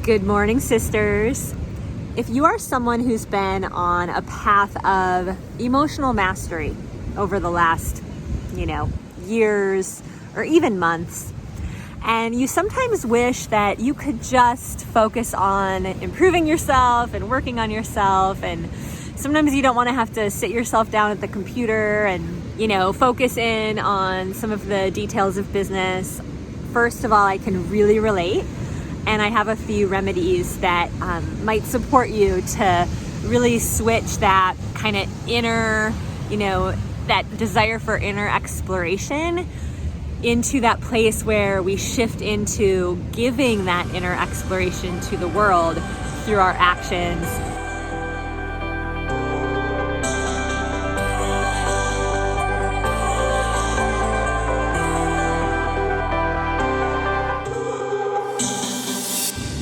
Good morning, sisters. If you are someone who's been on a path of emotional mastery over the last, years or even months, and you sometimes wish that you could just focus on improving yourself and working on yourself, and sometimes you don't want to have to sit yourself down at the computer and, focus in on some of the details of business. First of all, I can really relate. And I have a few remedies that might support you to really switch that kind of inner, that desire for inner exploration into that place where we shift into giving that inner exploration to the world through our actions.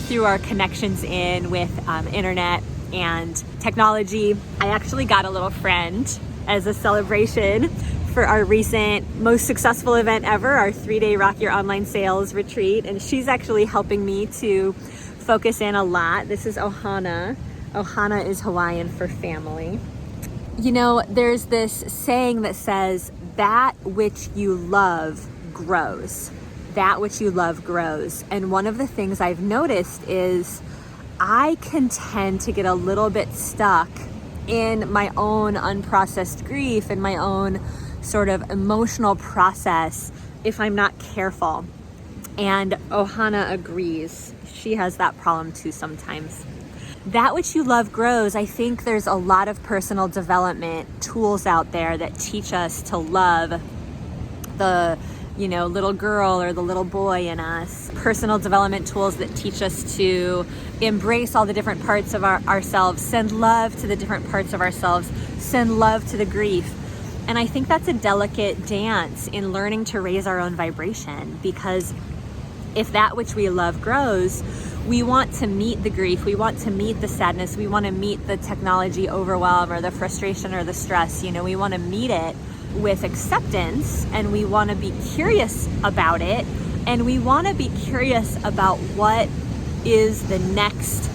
Through our connections in with internet and technology. I actually got a little friend as a celebration for our recent most successful event ever, our 3-day Rock Your Online Sales retreat. And she's actually helping me to focus in a lot. This is Ohana. Ohana is Hawaiian for family. There's this saying that says, that which you love grows. That which you love grows. And one of the things I've noticed is I can tend to get a little bit stuck in my own unprocessed grief and my own sort of emotional process if I'm not careful. And Ohana agrees. She has that problem too sometimes. That which you love grows. I think there's a lot of personal development tools out there that teach us to love the little girl or the little boy in us. Personal development tools that teach us to embrace all the different parts of ourselves, send love to the different parts of ourselves, send love to the grief. And I think that's a delicate dance in learning to raise our own vibration, because if that which we love grows, we want to meet the grief, we want to meet the sadness, we want to meet the technology overwhelm or the frustration or the stress, we want to meet it with acceptance, and we want to be curious about it, and we want to be curious about what is the next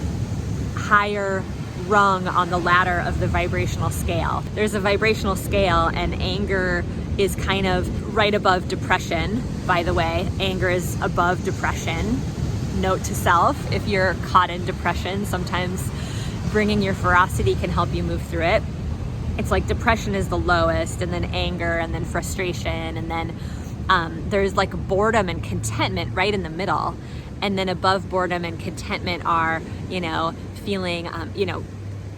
higher rung on the ladder of the vibrational scale. There's a vibrational scale, and anger is kind of right above depression. By the way, anger is above depression. Note to self, if you're caught in depression, sometimes bringing your ferocity can help you move through it. It's like depression is the lowest, and then anger, and then frustration, and then there's like boredom and contentment right in the middle. And then above boredom and contentment are, feeling,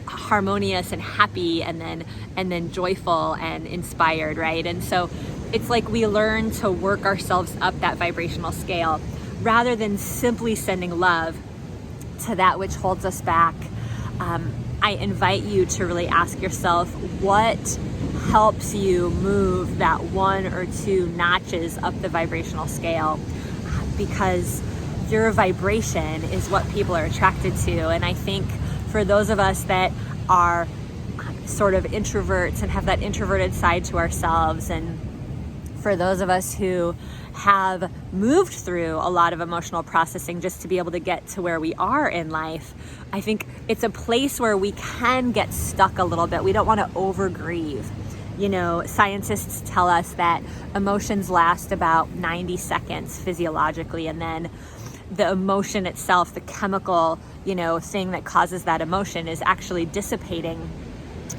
harmonious and happy, and then joyful and inspired, right? And so it's like we learn to work ourselves up that vibrational scale rather than simply sending love to that which holds us back. I invite you to really ask yourself, what helps you move that 1 or 2 notches up the vibrational scale? Because your vibration is what people are attracted to. And I think for those of us that are sort of introverts and have that introverted side to ourselves, and for those of us who have moved through a lot of emotional processing just to be able to get to where we are in life, I think it's a place where we can get stuck a little bit. We don't want to over grieve. Scientists tell us that emotions last about 90 seconds physiologically, and then the emotion itself, the chemical, thing that causes that emotion, is actually dissipating.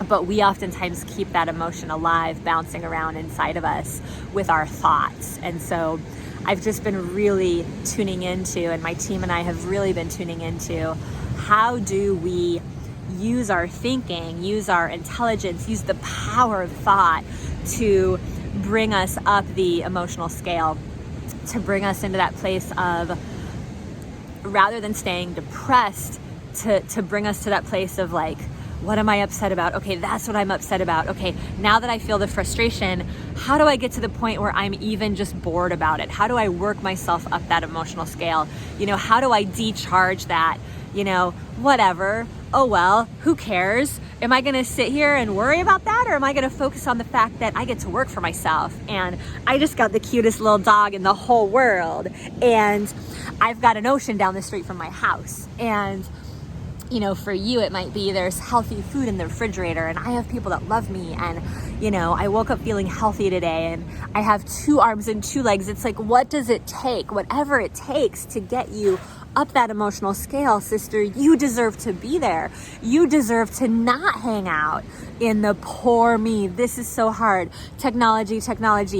But we oftentimes keep that emotion alive, bouncing around inside of us with our thoughts. And so I've just been really tuning into, and my team and I have really been tuning into, how do we use our thinking, use our intelligence, use the power of thought to bring us up the emotional scale, to bring us into that place of, rather than staying depressed, to bring us to that place of like, what am I upset about? Okay, that's what I'm upset about. Okay, now that I feel the frustration, how do I get to the point where I'm even just bored about it? How do I work myself up that emotional scale? How do I decharge that? Whatever. Oh well, who cares? Am I gonna sit here and worry about that, or am I gonna focus on the fact that I get to work for myself and I just got the cutest little dog in the whole world, and I've got an ocean down the street from my house, and you know, for you, it might be there's healthy food in the refrigerator and I have people that love me, and, you know, I woke up feeling healthy today and I have 2 arms and 2 legs. It's like, what does it take? Whatever it takes to get you up that emotional scale, sister, you deserve to be there. You deserve to not hang out in the poor me. This is so hard. Technology,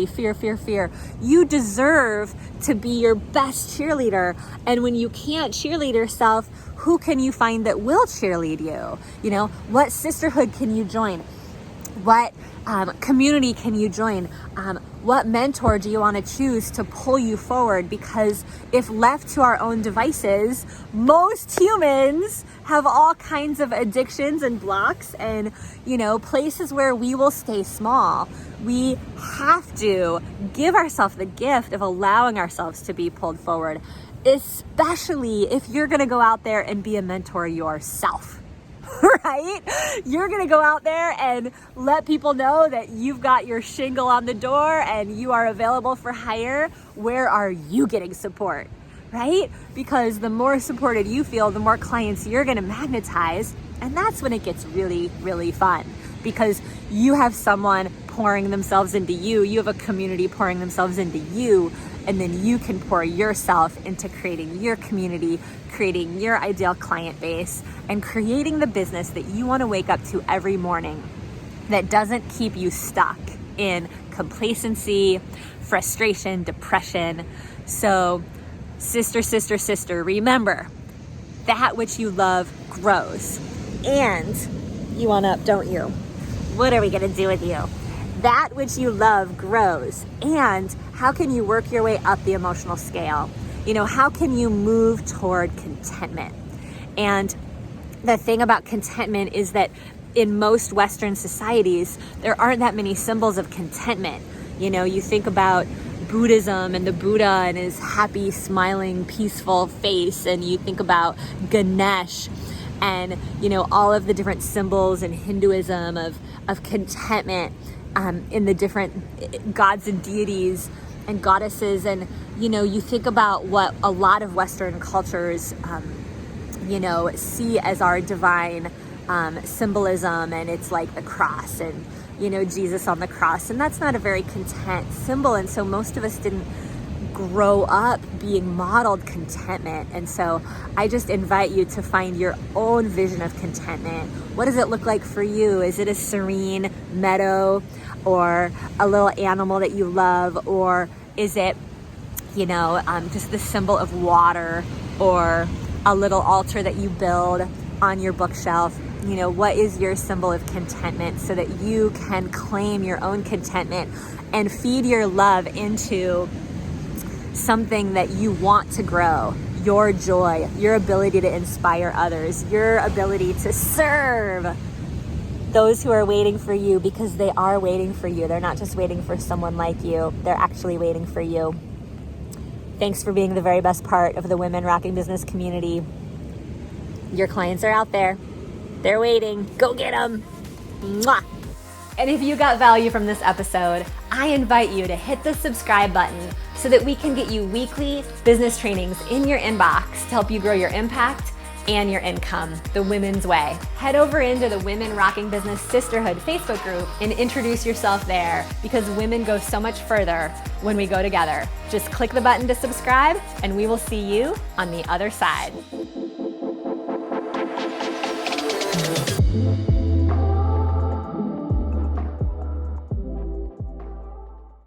fear, fear. You deserve to be your best cheerleader. And when you can't cheerlead yourself, who can you find that will cheerlead you? You know, what sisterhood can you join? What community can you join? What mentor do you want to choose to pull you forward? Because if left to our own devices, most humans have all kinds of addictions and blocks and, you know, places where we will stay small. We have to give ourselves the gift of allowing ourselves to be pulled forward, especially if you're going to go out there and be a mentor yourself. Right? You're going to go out there and let people know that you've got your shingle on the door and you are available for hire. Where are you getting support? Right? Because the more supported you feel, the more clients you're going to magnetize. And that's when it gets really, really fun, because you have someone pouring themselves into you. You have a community pouring themselves into you. And then you can pour yourself into creating your community, creating your ideal client base, and creating the business that you want to wake up to every morning that doesn't keep you stuck in complacency, frustration, depression. So, sister, remember, that which you love grows. And you want up, don't you? What are we going to do with you? That which you love grows. And how can you work your way up the emotional scale? You know, how can you move toward contentment? And the thing about contentment is that in most Western societies, there aren't that many symbols of contentment. You know, you think about Buddhism and the Buddha and his happy, smiling, peaceful face, and you think about Ganesh and, you know, all of the different symbols in Hinduism of contentment in the different gods and deities and goddesses. And, you know, you think about what a lot of Western cultures, you know, see as our divine symbolism, and it's like the cross and, you know, Jesus on the cross, and that's not a very content symbol. And so most of us didn't grow up being modeled contentment. And so I just invite you to find your own vision of contentment. What does it look like for you? Is it a serene meadow or a little animal that you love? Or is it, you know, just the symbol of water, or a little altar that you build on your bookshelf? You know, what is your symbol of contentment, so that you can claim your own contentment and feed your love into something that you want to grow? Your joy, your ability to inspire others, your ability to serve those who are waiting for you, because they are waiting for you. They're not just waiting for someone like you. They're actually waiting for you. Thanks for being the very best part of the Women Rocking Business community. Your clients are out there. They're waiting. Go get them. Mwah. And if you got value from this episode, I invite you to hit the subscribe button so that we can get you weekly business trainings in your inbox to help you grow your impact and your income the women's way. Head over into the Women Rocking Business Sisterhood Facebook group and introduce yourself there, because women go so much further when we go together. Just click the button to subscribe, and we will see you on the other side.